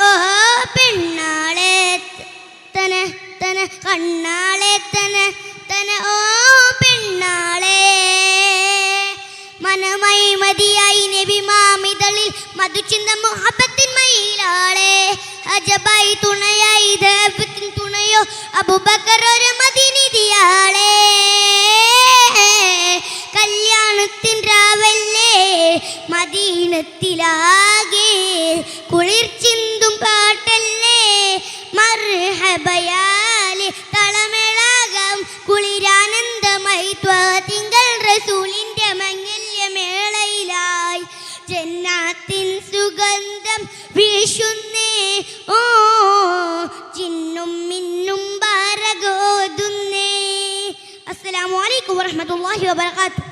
ഓ പെണ്ണാളെ തന തന കണ്ണാളെ തന തന ഓ പെണ്ണാളെ മനമായി മതിയായി നബി മാമിതളിൽ മധുചിന്ത മുഹബത്തിൻ മയിലാളെ അജബായി തുണയായി ദൈവത്തിൻ തുണയോ അബൂബക്കർ ഒരു മദീനിയാളെ കല്യാണത്തിൻ രാവല്ലേ മദീനത്തിലാകെ കുളിർ ചിന്തും പാട്ടല്ലേ മർഹബയാലെ തളമേളാകാം കുളിരാനന്ദമായി തിങ്കൾ റസൂലിന്റെ മംഗല്യമേളയിലായി ജന്നാത്തിൻ സുഗന്ധം വീശുന്നേ ഓ ചിന്നും മിന്നും ബാരഗോതുന്നേ. അസ്സലാമു അലൈക്കും വറഹ്മത്തുള്ളാഹി വബറകാതുഹു.